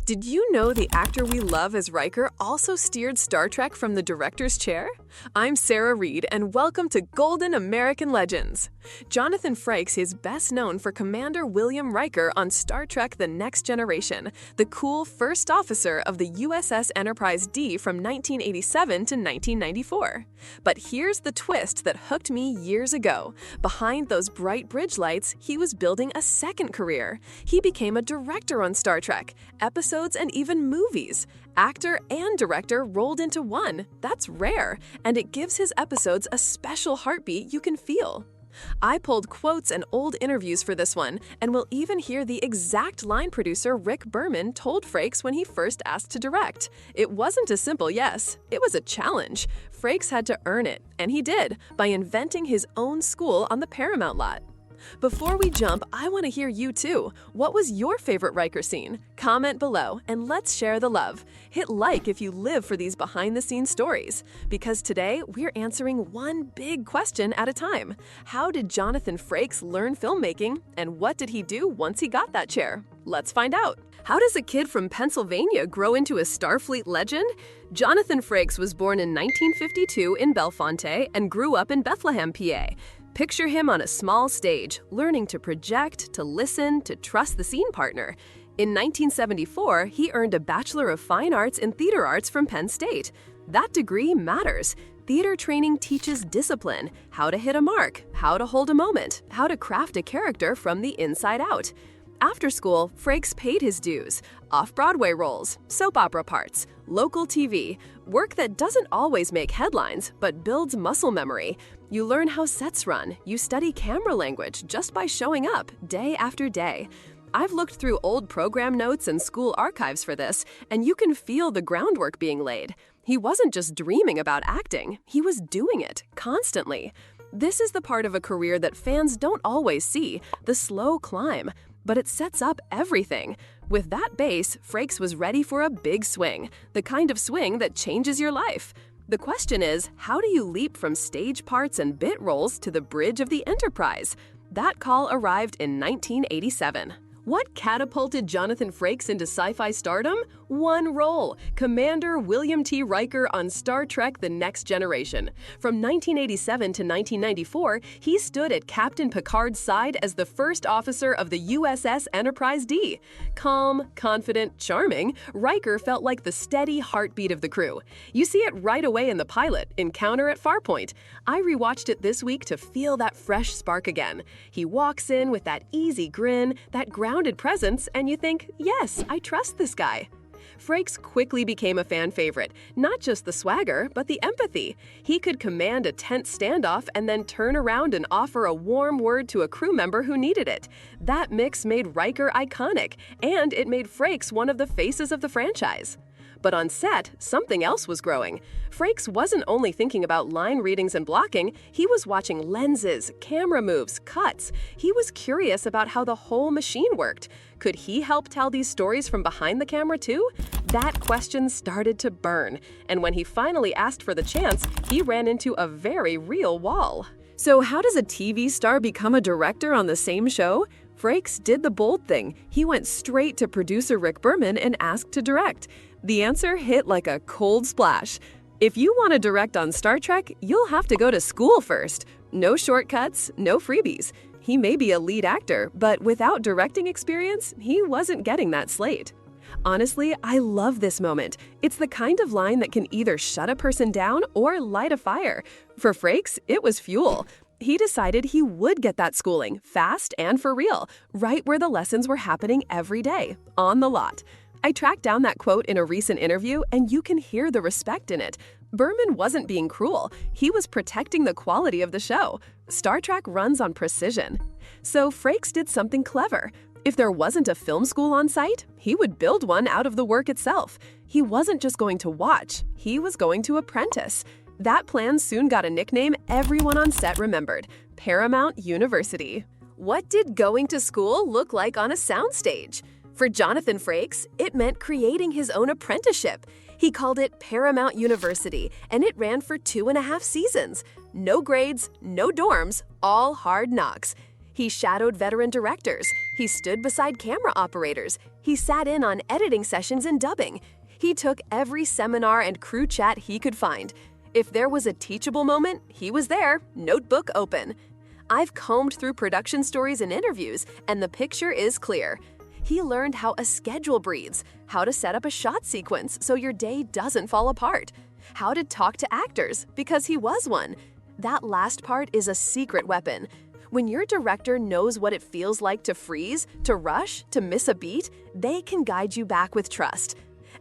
Did you know the actor we love as Riker also steered Star Trek from the director's chair? I'm Sarah Reed, and welcome to Golden American Legends. Jonathan Frakes is best known for Commander William Riker on Star Trek The Next Generation, the cool first officer of the USS Enterprise D from 1987 to 1994. But here's the twist that hooked me years ago. Behind those bright bridge lights, he was building a second career. He became a director on Star Trek, episodes and even movies. Actor and director rolled into one. That's rare, and it gives his episodes a special heartbeat you can feel. I pulled quotes and old interviews for this one, and we'll even hear the exact line producer Rick Berman told Frakes when he first asked to direct. It wasn't a simple yes, it was a challenge. Frakes had to earn it, and he did, by inventing his own school on the Paramount lot. Before we jump, I want to hear you too. What was your favorite Riker scene? Comment below and let's share the love. Hit like if you live for these behind-the-scenes stories. Because today, we're answering one big question at a time. How did Jonathan Frakes learn filmmaking, and what did he do once he got that chair? Let's find out. How does a kid from Pennsylvania grow into a Starfleet legend? Jonathan Frakes was born in 1952 in Bellefonte and grew up in Bethlehem, PA. Picture him on a small stage, learning to project, to listen, to trust the scene partner. In 1974, he earned a Bachelor of Fine Arts in Theater Arts from Penn State. That degree matters. Theater training teaches discipline, how to hit a mark, how to hold a moment, how to craft a character from the inside out. After school, Frakes paid his dues. Off-Broadway roles, soap opera parts, local TV, work that doesn't always make headlines, but builds muscle memory. You learn how sets run. You study camera language just by showing up, day after day. I've looked through old program notes and school archives for this, and you can feel the groundwork being laid. He wasn't just dreaming about acting, he was doing it, constantly. This is the part of a career that fans don't always see, the slow climb. But it sets up everything. With that base, Frakes was ready for a big swing, the kind of swing that changes your life. The question is, how do you leap from stage parts and bit roles to the bridge of the Enterprise? That call arrived in 1987. What catapulted Jonathan Frakes into sci-fi stardom? One role, Commander William T. Riker on Star Trek The Next Generation. From 1987 to 1994, he stood at Captain Picard's side as the first officer of the USS Enterprise D. Calm, confident, charming, Riker felt like the steady heartbeat of the crew. You see it right away in the pilot, Encounter at Farpoint. I rewatched it this week to feel that fresh spark again. He walks in with that easy grin, that grounded presence, and you think, yes, I trust this guy. Frakes quickly became a fan favorite, not just the swagger, but the empathy. He could command a tense standoff and then turn around and offer a warm word to a crew member who needed it. That mix made Riker iconic, and it made Frakes one of the faces of the franchise. But on set, something else was growing. Frakes wasn't only thinking about line readings and blocking, he was watching lenses, camera moves, cuts. He was curious about how the whole machine worked. Could he help tell these stories from behind the camera too? That question started to burn, and when he finally asked for the chance, he ran into a very real wall. So how does a TV star become a director on the same show? Frakes did the bold thing. He went straight to producer Rick Berman and asked to direct. The answer hit like a cold splash. If you want to direct on Star Trek, you'll have to go to school first. No shortcuts, no freebies. He may be a lead actor, but without directing experience, he wasn't getting that slate. Honestly, I love this moment. It's the kind of line that can either shut a person down or light a fire. For Frakes, it was fuel. He decided he would get that schooling, fast and for real, right where the lessons were happening every day, on the lot. I tracked down that quote in a recent interview, and you can hear the respect in it. Berman wasn't being cruel. He was protecting the quality of the show. Star Trek runs on precision. So Frakes did something clever. If there wasn't a film school on site, he would build one out of the work itself. He wasn't just going to watch, he was going to apprentice. That plan soon got a nickname everyone on set remembered: Paramount University. What did going to school look like on a soundstage? For Jonathan Frakes, it meant creating his own apprenticeship. He called it Paramount University, and it ran for 2.5 seasons. No grades, no dorms, all hard knocks. He shadowed veteran directors. He stood beside camera operators. He sat in on editing sessions and dubbing. He took every seminar and crew chat he could find. If there was a teachable moment, he was there, notebook open. I've combed through production stories and interviews, and the picture is clear. He learned how a schedule breathes, how to set up a shot sequence so your day doesn't fall apart, how to talk to actors, because he was one. That last part is a secret weapon. When your director knows what it feels like to freeze, to rush, to miss a beat, they can guide you back with trust.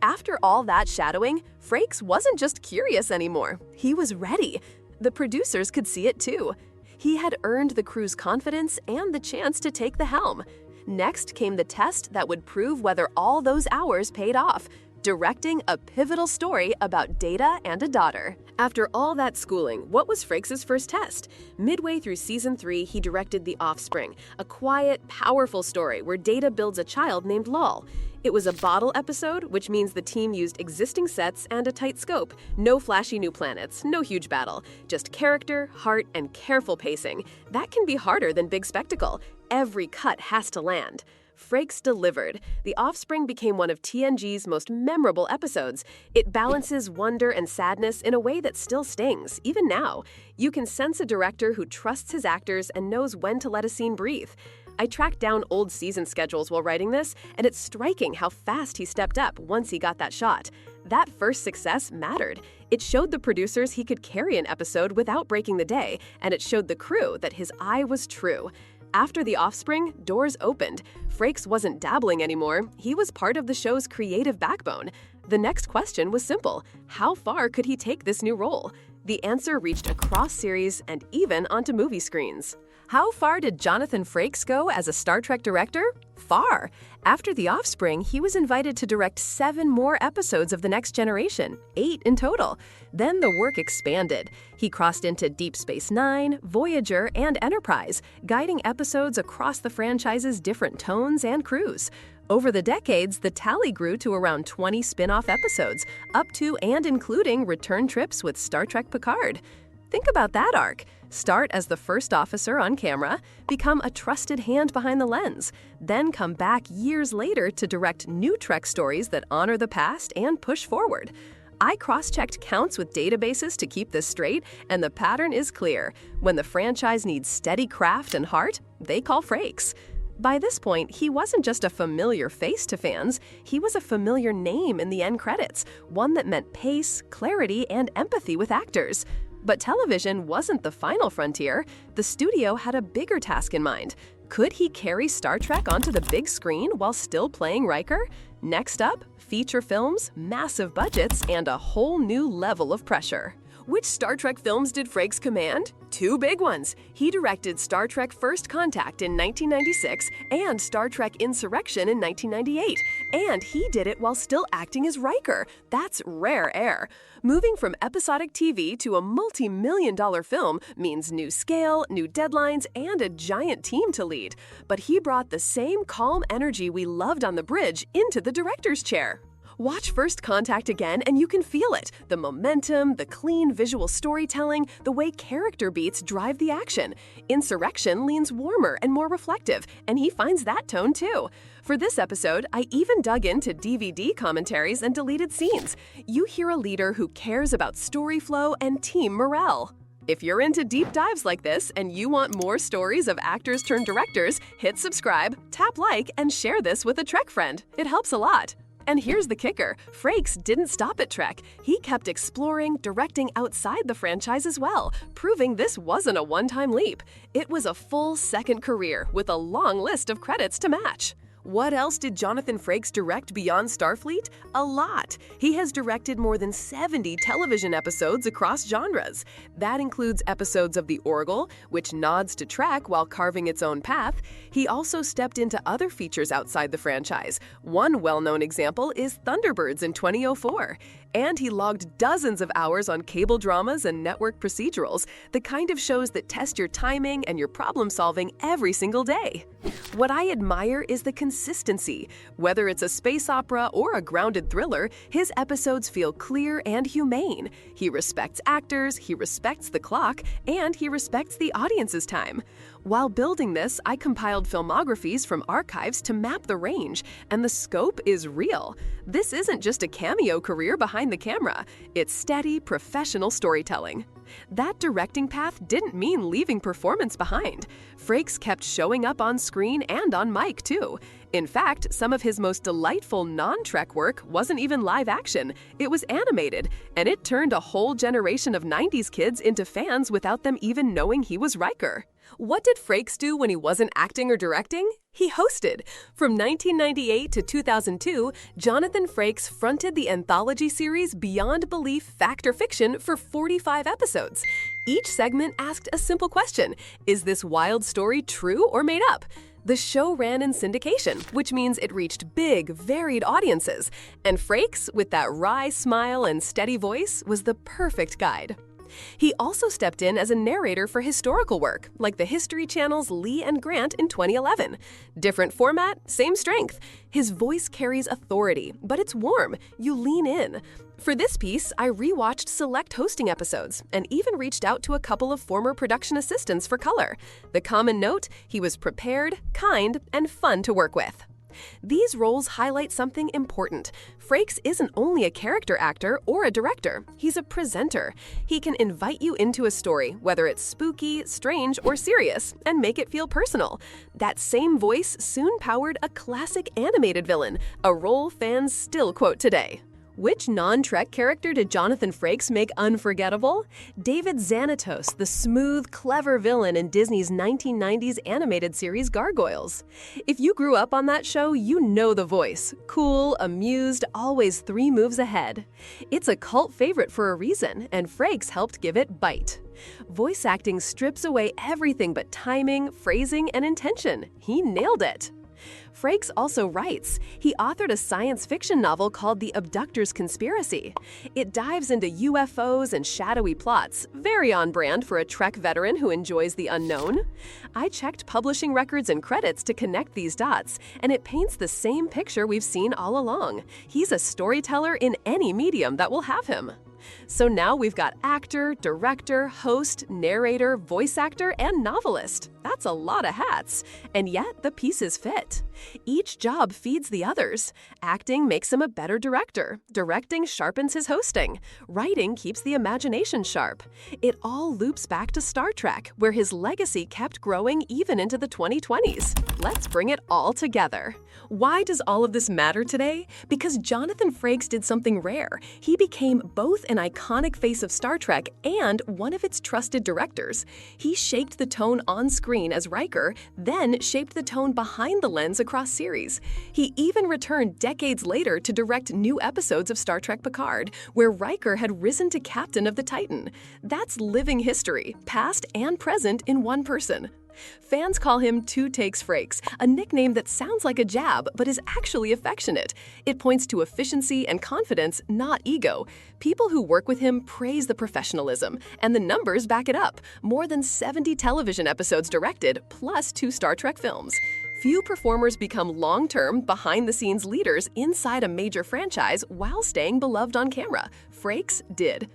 After all that shadowing, Frakes wasn't just curious anymore. He was ready. The producers could see it too. He had earned the crew's confidence and the chance to take the helm. Next came the test that would prove whether all those hours paid off, directing a pivotal story about Data and a daughter. After all that schooling, what was Frakes' first test? Midway through Season 3, he directed The Offspring, a quiet, powerful story where Data builds a child named Lol. It was a bottle episode, which means the team used existing sets and a tight scope. No flashy new planets, no huge battle. Just character, heart, and careful pacing. That can be harder than big spectacle. Every cut has to land. Frakes delivered. The Offspring became one of TNG's most memorable episodes. It balances wonder and sadness in a way that still stings, even now. You can sense a director who trusts his actors and knows when to let a scene breathe. I tracked down old season schedules while writing this, and it's striking how fast he stepped up once he got that shot. That first success mattered. It showed the producers he could carry an episode without breaking the day, and it showed the crew that his eye was true. After The Offspring, doors opened. Frakes wasn't dabbling anymore. He was part of the show's creative backbone. The next question was simple. How far could he take this new role? The answer reached across series and even onto movie screens. How far did Jonathan Frakes go as a Star Trek director? Far. After The Offspring, he was invited to direct 7 more episodes of The Next Generation, 8 in total. Then the work expanded. He crossed into Deep Space Nine, Voyager, and Enterprise, guiding episodes across the franchise's different tones and crews. Over the decades, the tally grew to around 20 spin-off episodes, up to and including return trips with Star Trek Picard. Think about that arc. Start as the first officer on camera, become a trusted hand behind the lens, then come back years later to direct new Trek stories that honor the past and push forward. I cross-checked counts with databases to keep this straight, and the pattern is clear. When the franchise needs steady craft and heart, they call Frakes. By this point, he wasn't just a familiar face to fans, he was a familiar name in the end credits, one that meant pace, clarity, and empathy with actors. But television wasn't the final frontier. The studio had a bigger task in mind. Could he carry Star Trek onto the big screen while still playing Riker? Next up, feature films, massive budgets, and a whole new level of pressure. Which Star Trek films did Frakes command? 2 big ones. He directed Star Trek First Contact in 1996 and Star Trek Insurrection in 1998. And he did it while still acting as Riker. That's rare air. Moving from episodic TV to a multi-million-dollar film means new scale, new deadlines, and a giant team to lead. But he brought the same calm energy we loved on the bridge into the director's chair. Watch First Contact again and you can feel it. The momentum, the clean visual storytelling, the way character beats drive the action. Insurrection leans warmer and more reflective, and he finds that tone too. For this episode, I even dug into DVD commentaries and deleted scenes. You hear a leader who cares about story flow and team morale. If you're into deep dives like this and you want more stories of actors turned directors, hit subscribe, tap like, and share this with a Trek friend. It helps a lot. And here's the kicker. Frakes didn't stop at Trek. He kept exploring, directing outside the franchise as well, proving this wasn't a one-time leap. It was a full second career with a long list of credits to match. What else did Jonathan Frakes direct beyond Starfleet? A lot. He has directed more than 70 television episodes across genres. That includes episodes of The Orville, which nods to Trek while carving its own path. He also stepped into other features outside the franchise. One well-known example is Thunderbirds in 2004. And he logged dozens of hours on cable dramas and network procedurals, the kind of shows that test your timing and your problem-solving every single day. What I admire is the consistency. Whether it's a space opera or a grounded thriller, his episodes feel clear and humane. He respects actors, he respects the clock, and he respects the audience's time. While building this, I compiled filmographies from archives to map the range, and the scope is real. This isn't just a cameo career behind the camera, it's steady, professional storytelling. That directing path didn't mean leaving performance behind. Frakes kept showing up on screen and on mic, too. In fact, some of his most delightful non-Trek work wasn't even live action. It was animated, and it turned a whole generation of 90s kids into fans without them even knowing he was Riker. What did Frakes do when he wasn't acting or directing? He hosted. From 1998 to 2002, Jonathan Frakes fronted the anthology series Beyond Belief Fact or Fiction for 45 episodes. Each segment asked a simple question: is this wild story true or made up? The show ran in syndication, which means it reached big, varied audiences. And Frakes, with that wry smile and steady voice, was the perfect guide. He also stepped in as a narrator for historical work, like the History Channel's Lee and Grant in 2011. Different format, same strength. His voice carries authority, but it's warm. You lean in. For this piece, I rewatched select hosting episodes and even reached out to a couple of former production assistants for color. The common note: he was prepared, kind, and fun to work with. These roles highlight something important. Frakes isn't only a character actor or a director, he's a presenter. He can invite you into a story, whether it's spooky, strange, or serious, and make it feel personal. That same voice soon powered a classic animated villain, a role fans still quote today. Which non-Trek character did Jonathan Frakes make unforgettable? David Xanatos, the smooth, clever villain in Disney's 1990s animated series Gargoyles. If you grew up on that show, you know the voice. Cool, amused, always 3 moves ahead. It's a cult favorite for a reason, and Frakes helped give it bite. Voice acting strips away everything but timing, phrasing, and intention. He nailed it. Frakes also writes. He authored a science fiction novel called The Abductor's Conspiracy. It dives into UFOs and shadowy plots, very on brand for a Trek veteran who enjoys the unknown. I checked publishing records and credits to connect these dots, and it paints the same picture we've seen all along. He's a storyteller in any medium that will have him. So now we've got actor, director, host, narrator, voice actor, and novelist. That's a lot of hats. And yet the pieces fit. Each job feeds the others. Acting makes him a better director. Directing sharpens his hosting. Writing keeps the imagination sharp. It all loops back to Star Trek, where his legacy kept growing even into the 2020s. Let's bring it all together. Why does all of this matter today? Because Jonathan Frakes did something rare. He became both an iconic face of Star Trek and one of its trusted directors. He shaped the tone on screen as Riker, then shaped the tone behind the lens across series. He even returned decades later to direct new episodes of Star Trek Picard, where Riker had risen to captain of the Titan. That's living history, past and present in one person. Fans call him Two Takes Frakes, a nickname that sounds like a jab but is actually affectionate. It points to efficiency and confidence, not ego. People who work with him praise the professionalism, and the numbers back it up. More than 70 television episodes directed, plus 2 Star Trek films. Few performers become long-term, behind-the-scenes leaders inside a major franchise while staying beloved on camera. Frakes did.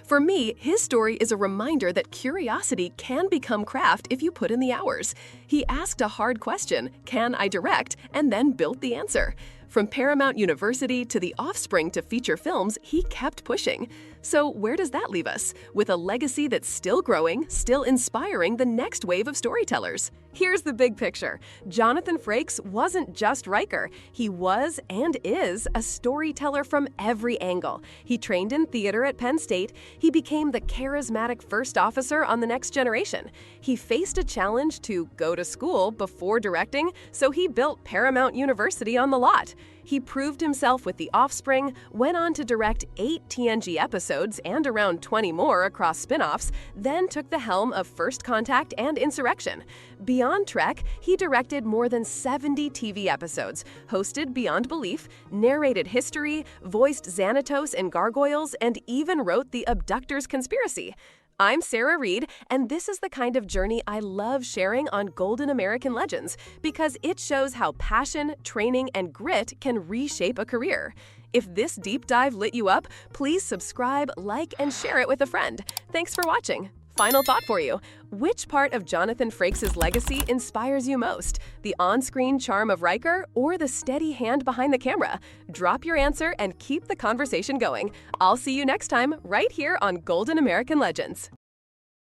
For me, his story is a reminder that curiosity can become craft if you put in the hours. He asked a hard question, can I direct, and then built the answer. From Paramount University to the Offspring to feature films, he kept pushing. So where does that leave us? With a legacy that's still growing, still inspiring the next wave of storytellers. Here's the big picture. Jonathan Frakes wasn't just Riker. He was and is a storyteller from every angle. He trained in theater at Penn State. He became the charismatic first officer on The Next Generation. He faced a challenge to go to school before directing, so he built Paramount University on the lot. He proved himself with The Offspring, went on to direct 8 TNG episodes and around 20 more across spin-offs, then took the helm of First Contact and Insurrection. Beyond Trek, he directed more than 70 TV episodes, hosted Beyond Belief, narrated history, voiced Xanatos and Gargoyles, and even wrote The Abductor's Conspiracy. I'm Sarah Reed, and this is the kind of journey I love sharing on Golden American Legends because it shows how passion, training, and grit can reshape a career. If this deep dive lit you up, please subscribe, like, and share it with a friend. Thanks for watching. Final thought for you. Which part of Jonathan Frakes' legacy inspires you most? The on-screen charm of Riker or the steady hand behind the camera? Drop your answer and keep the conversation going. I'll see you next time right here on Golden American Legends.